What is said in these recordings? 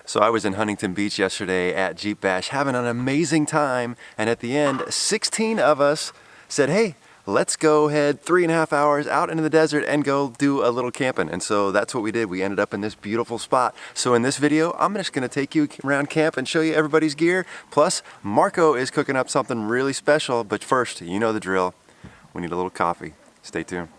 So I was in Huntington Beach yesterday at Jeep Bash having an amazing time, and at the end 16 of us said, hey, let's go head 3.5 hours out into the desert and go do a little camping. And so that's what we did. We ended up in this beautiful spot. So in this video, I'm just gonna take you around camp and show you everybody's gear. Plus, Marco is cooking up something really special. But first, you know the drill. We need a little coffee. Stay tuned.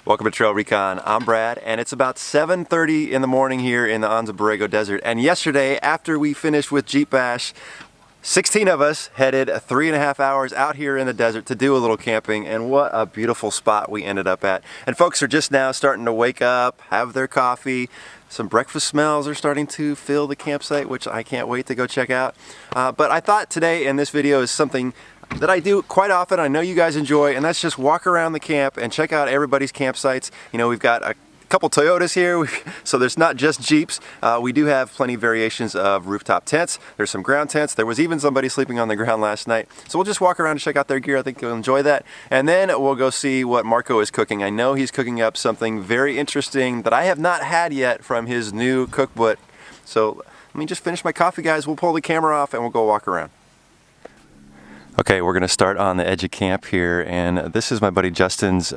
Welcome to TrailRecon. I'm Brad, and it's about 7:30 in the morning here in the Anza Borrego Desert. And yesterday, after we finished with Jeep Bash, 16 of us headed 3.5 hours out here in the desert to do a little camping, and what a beautiful spot we ended up at. And folks are just now starting to wake up, have their coffee. Some breakfast smells are starting to fill the campsite, which I can't wait to go check out. But I thought today in this video is something that I do quite often, I know you guys enjoy, and that's just walk around the camp and check out everybody's campsites. You know, we've got a couple Toyotas here, so there's not just Jeeps. We do have plenty of variations of rooftop tents. There's some ground tents. There was even somebody sleeping on the ground last night. So we'll just walk around and check out their gear. I think you'll enjoy that. And then we'll go see what Marco is cooking. I know he's cooking up something very interesting that I have not had yet from his new cookbook. So let me just finish my coffee, guys. We'll pull the camera off and we'll go walk around. Okay, we're gonna start on the edge of camp here, and this is my buddy Justin's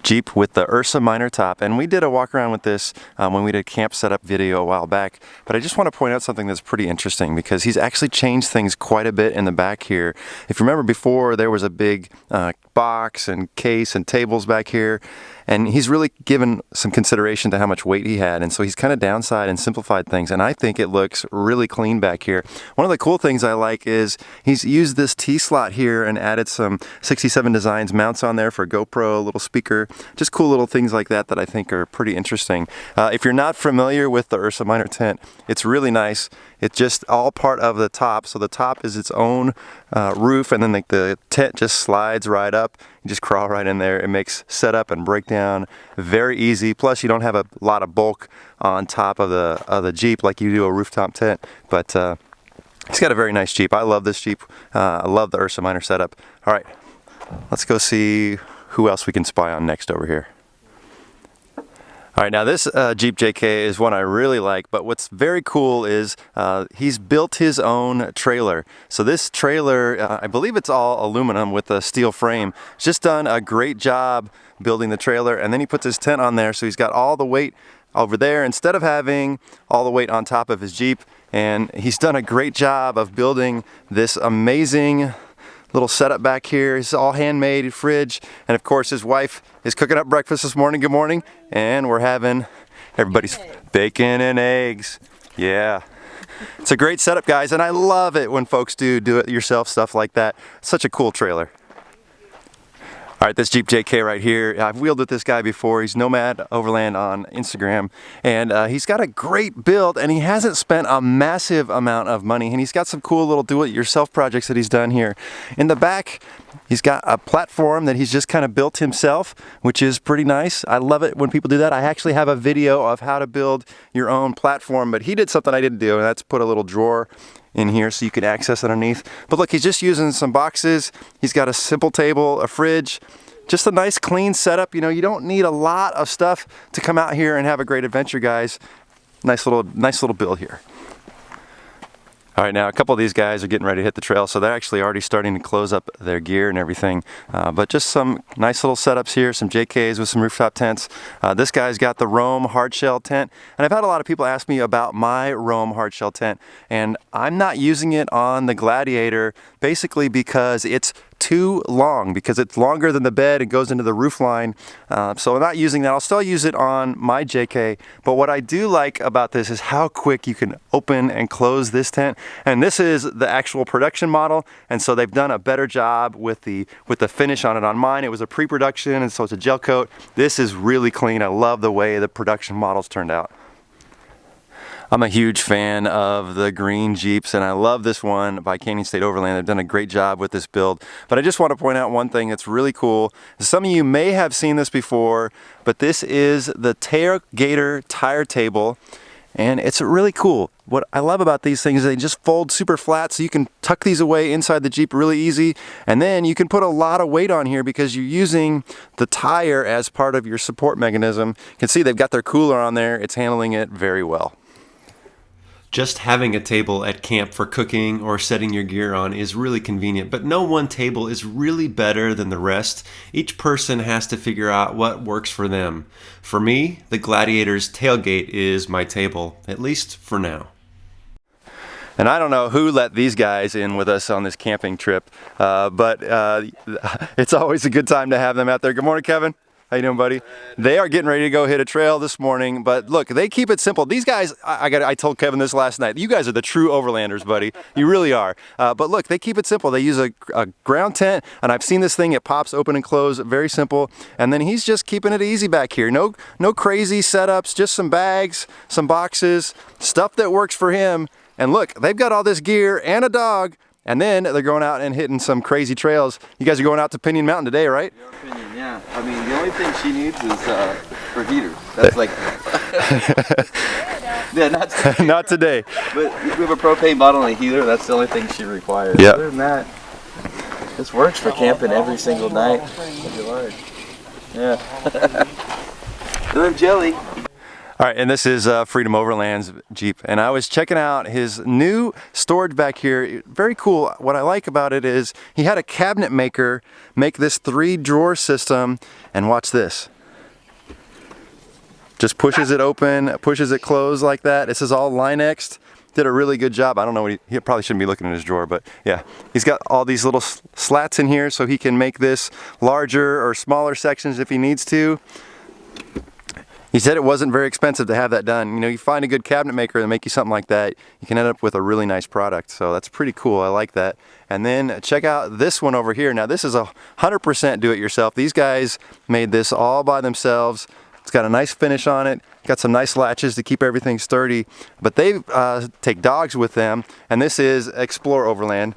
Jeep with the Ursa Minor top, and we did a walk around with this when we did a camp setup video a while back. But I just want to point out something that's pretty interesting because he's actually changed things quite a bit in the back here. If you remember before, there was a big box and case and tables back here, and he's really given some consideration to how much weight he had, and so he's kind of downside and simplified things, and I think it looks really clean back here. One of the cool things I like is he's used this T-slot here and added some 67 Designs mounts on there for GoPro, a little speaker, just cool little things like that that I think are pretty interesting. If you're not familiar with the Ursa Minor tent, it's really nice. It's just all part of the top, so the top is its own roof, and then the tent just slides right up. You just crawl right in there. It makes setup and breakdown very easy. Plus, you don't have a lot of bulk on top of the Jeep like you do a rooftop tent. But he's got a very nice Jeep. I love this Jeep. I love the Ursa Minor setup. All right, let's go see who else we can spy on next over here. All right, now this Jeep JK is one I really like, but what's very cool is he's built his own trailer. So this trailer, I believe it's all aluminum with a steel frame. He's just done a great job building the trailer, and then he puts his tent on there, so he's got all the weight over there instead of having all the weight on top of his Jeep. And he's done a great job of building this amazing little setup back here. It's all handmade, fridge, and of course his wife is cooking up breakfast this morning. Good morning. And we're having everybody's bacon and eggs. Yeah. It's a great setup, guys, and I love it when folks do it yourself stuff like that. Such a cool trailer. All right, this Jeep JK right here, I've wheeled with this guy before. He's Nomad Overland on Instagram, and he's got a great build, and he hasn't spent a massive amount of money, and he's got some cool little do-it-yourself projects that he's done here. In the back, he's got a platform that he's just kind of built himself, which is pretty nice. I love it when people do that. I actually have a video of how to build your own platform, but he did something I didn't do, and that's put a little drawer in here so you can access underneath. But look, he's just using some boxes. He's got a simple table, a fridge, just a nice clean setup. You know, you don't need a lot of stuff to come out here and have a great adventure, guys. Nice little build here. All right, now a couple of these guys are getting ready to hit the trail, so they're actually already starting to close up their gear and everything. But just some nice little setups here, some JKs with some rooftop tents. This guy's got the Roam hardshell tent, and I've had a lot of people ask me about my Roam hardshell tent, and I'm not using it on the Gladiator basically because it's too long, because it's longer than the bed and goes into the roof line. So I'm not using that. I'll still use it on my JK, but what I do like about this is how quick you can open and close this tent. And this is the actual production model, and so they've done a better job with the finish on it. On mine, it was a pre-production, and so it's a gel coat. This is really clean. I love the way the production models turned out. I'm a huge fan of the green Jeeps, and I love this one by Canyon State Overland. They've done a great job with this build. But I just want to point out one thing that's really cool. Some of you may have seen this before, but this is the Tailgater tire table. And it's really cool. What I love about these things is they just fold super flat, so you can tuck these away inside the Jeep really easy. And then you can put a lot of weight on here because you're using the tire as part of your support mechanism. You can see they've got their cooler on there. It's handling it very well. Just having a table at camp for cooking or setting your gear on is really convenient, but no one table is really better than the rest. Each person has to figure out what works for them. For me, the Gladiator's tailgate is my table, at least for now. And I don't know who let these guys in with us on this camping trip, but it's always a good time to have them out there. Good morning, Kevin. How you doing, buddy? They are getting ready to go hit a trail this morning, but look, they keep it simple. These guys, I told Kevin this last night, you guys are the true overlanders, buddy. You really are. But look, they keep it simple. They use a ground tent, and I've seen this thing, it pops open and close, very simple. And then he's just keeping it easy back here. No crazy setups, just some bags, some boxes, stuff that works for him. And look, they've got all this gear and a dog. And then they're going out and hitting some crazy trails. You guys are going out to Pinion Mountain today, right? Pinion, yeah. I mean, the only thing she needs is her heater. That's like, yeah, not today. Not today. But we have a propane bottle and a heater. That's the only thing she requires. Yeah. Other than that, this works for camping every single night. Yeah. And then Jelly. All right, and this is Freedom Overland's Jeep, and I was checking out his new storage back here. Very cool. What I like about it is he had a cabinet maker make this 3-drawer system, and watch this. Just pushes it open, pushes it closed like that. This is all Linexed. Did a really good job. I don't know what he probably shouldn't be looking in his drawer, but yeah. He's got all these little slats in here so he can make this larger or smaller sections if he needs to. He said it wasn't very expensive to have that done. You know, you find a good cabinet maker and make you something like that, you can end up with a really nice product. So that's pretty cool. I like that. And then check out this one over here. Now this is 100% do-it-yourself. These guys made this all by themselves. It's got a nice finish on it. Got some nice latches to keep everything sturdy. But they take dogs with them, and this is Explore Overland.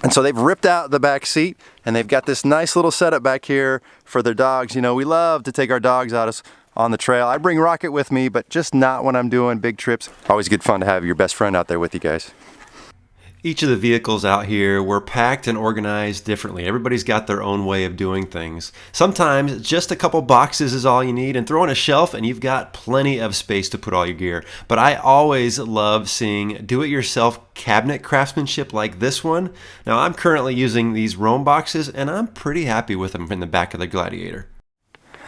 And so they've ripped out the back seat, and they've got this nice little setup back here for their dogs. You know, we love to take our dogs out on the trail. I bring Rocket with me, but just not when I'm doing big trips. Always good fun to have your best friend out there with you guys. Each of the vehicles out here were packed and organized differently. Everybody's got their own way of doing things. Sometimes just a couple boxes is all you need, and throw in a shelf and you've got plenty of space to put all your gear. But I always love seeing do-it-yourself cabinet craftsmanship like this one. Now I'm currently using these Roam boxes, and I'm pretty happy with them in the back of the Gladiator.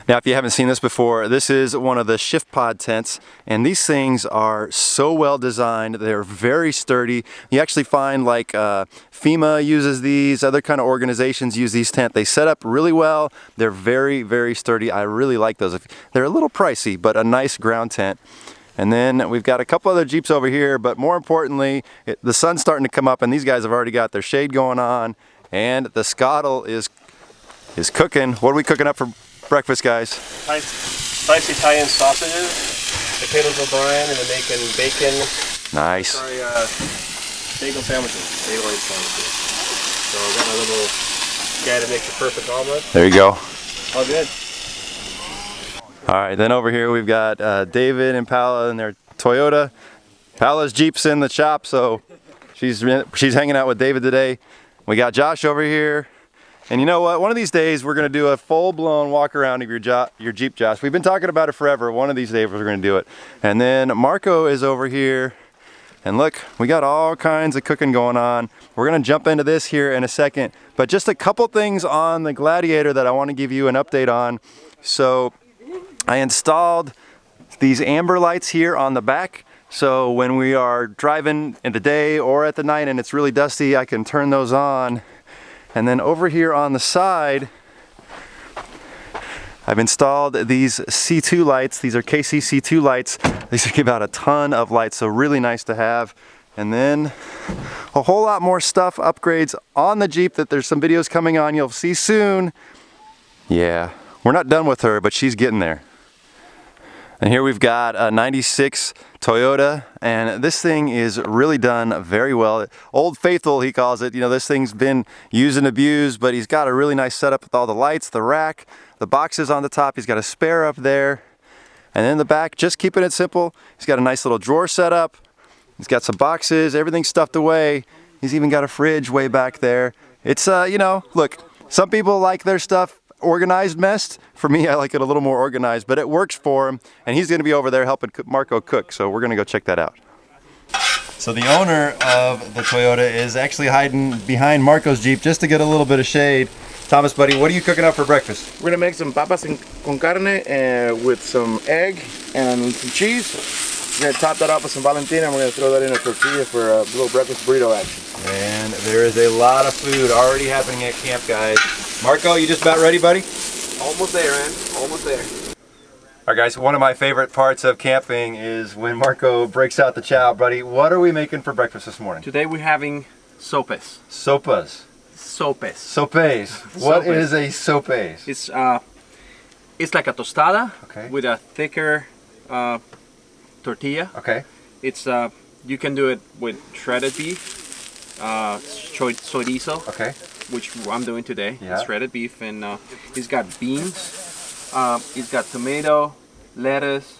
Now, if you haven't seen this before, this is one of the shift pod tents, and these things are so well designed. They're very sturdy. You actually find like FEMA uses these, other kind of organizations use these tents. They set up really well. They're very, very sturdy. I really like those. They're a little pricey, but a nice ground tent. And then we've got a couple other Jeeps over here, but more importantly, the sun's starting to come up, and these guys have already got their shade going on, and the Scottle is cooking. What are we cooking up for breakfast, guys? Spicy Italian sausages, potatoes O'Brien, and they're making bacon. Nice. Sorry, bagel sandwiches, bagel egg sandwiches. So I got my little guy to make the perfect omelet. There you go. All good. All right, then over here we've got David and Paula and their Toyota. Paula's Jeep's in the shop, so she's hanging out with David today. We got Josh over here. And you know what? One of these days we're going to do a full-blown walk around of your Jeep, Josh. We've been talking about it forever. One of these days we're going to do it. And then Marco is over here. And look, we got all kinds of cooking going on. We're going to jump into this here in a second. But just a couple things on the Gladiator that I want to give you an update on. So I installed these amber lights here on the back. So when we are driving in the day or at the night and it's really dusty, I can turn those on. And then over here on the side, I've installed these C2 lights. These are KC C2 lights. These give out a ton of light, so really nice to have. And then a whole lot more stuff, upgrades on the Jeep that there's some videos coming on you'll see soon. Yeah, we're not done with her, but she's getting there. And here we've got a 96 Toyota, and this thing is really done very well. Old Faithful, he calls it. You know, this thing's been used and abused, but he's got a really nice setup with all the lights, the rack, the boxes on the top. He's got a spare up there. And then in the back, just keeping it simple. He's got a nice little drawer set up. He's got some boxes, everything's stuffed away. He's even got a fridge way back there. It's, you know, look, some people like their stuff organized messed. For me, I like it a little more organized, but it works for him. And he's gonna be over there helping Marco cook, so we're gonna go check that out. So the owner of the Toyota is actually hiding behind Marco's Jeep just to get a little bit of shade. Thomas, buddy, what are you cooking up for breakfast? We're gonna make some papas con carne with some egg and some cheese. We're gonna top that up with some Valentina and we're gonna throw that in a tortilla for a little breakfast burrito action. And there is a lot of food already happening at camp, guys. Marco, you just about ready, buddy? Almost there, man. Almost there. All right, guys, one of my favorite parts of camping is when Marco breaks out the chow, buddy. What are we making for breakfast this morning? Today we're having sopes. Sopas. Sopes. Sopes. What Sopes. is a sopes? It's like a tostada Okay. with a thicker tortilla. Okay. It's you can do it with shredded beef, chorizo, Okay. which I'm doing today. Yeah. Shredded beef, and it's got beans. It's got tomato, lettuce,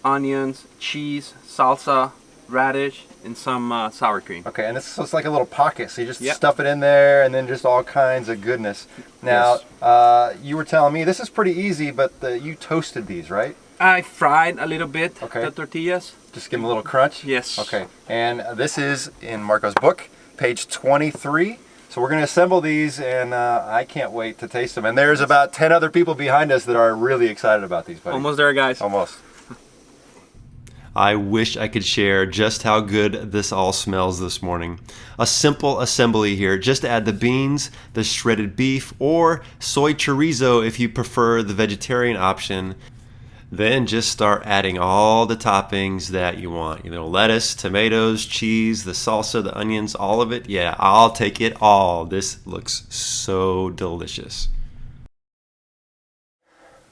onions, cheese, salsa, radish, and some sour cream. Okay, and so it's like a little pocket, so you just Yep. stuff it in there and then just all kinds of goodness. Now, you were telling me this is pretty easy, but you toasted these, right? I fried a little bit Okay. the tortillas. Just give them a little crunch? Yes. Okay, and this is in Marco's book, page 23. So we're gonna assemble these and I can't wait to taste them. And there's about 10 other people behind us that are really excited about these, buddy. Almost there, guys. Almost. I wish I could share just how good this all smells this morning. A simple assembly here. Just add the beans, the shredded beef, or soy chorizo if you prefer the vegetarian option. Then just start adding all the toppings that you want. You know, lettuce, tomatoes, cheese, the salsa, the onions, all of it. Yeah, I'll take it all. This looks so delicious.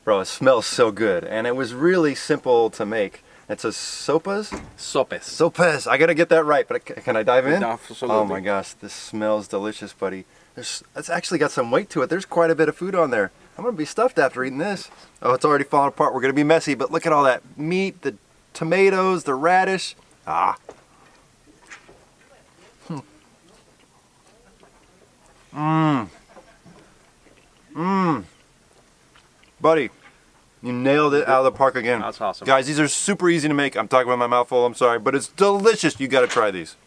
Bro, it smells so good. And it was really simple to make. It's a sopas? Sopes. Sopes. I gotta get that right, but can I dive in? Absolutely. Oh my gosh, this smells delicious, buddy. It's actually got some weight to it. There's quite a bit of food on there. I'm gonna be stuffed after eating this. Oh, it's already falling apart. We're gonna be messy, but look at all that meat, the tomatoes, the radish. Ah. Buddy, you nailed it out of the park again. That's awesome. Guys, these are super easy to make. I'm talking about my mouth full, I'm sorry, but it's delicious. You gotta try these.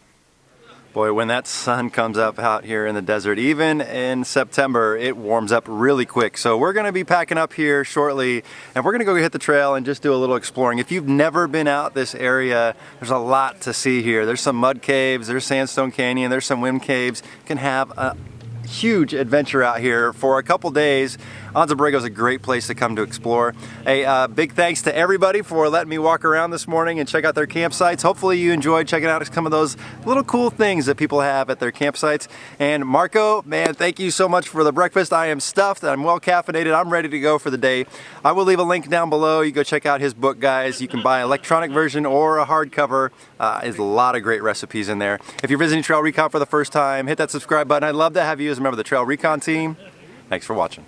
Boy, when that sun comes up out here in the desert, even in September, it warms up really quick. So we're gonna be packing up here shortly and we're gonna go hit the trail and just do a little exploring. If you've never been out this area, there's a lot to see here. There's some mud caves, there's Sandstone Canyon, there's some wind caves. You can have a huge adventure out here for a couple days. Anza Borrego is a great place to come to explore. A big thanks to everybody for letting me walk around this morning and check out their campsites. Hopefully you enjoyed checking out some of those little cool things that people have at their campsites. And Marco, man, thank you so much for the breakfast. I am stuffed, I'm well caffeinated, I'm ready to go for the day. I will leave a link down below. You go check out his book, guys. You can buy an electronic version or a hardcover. There's a lot of great recipes in there. If you're visiting TrailRecon for the first time, hit that subscribe button. I'd love to have you as a member of the TrailRecon team. Thanks for watching.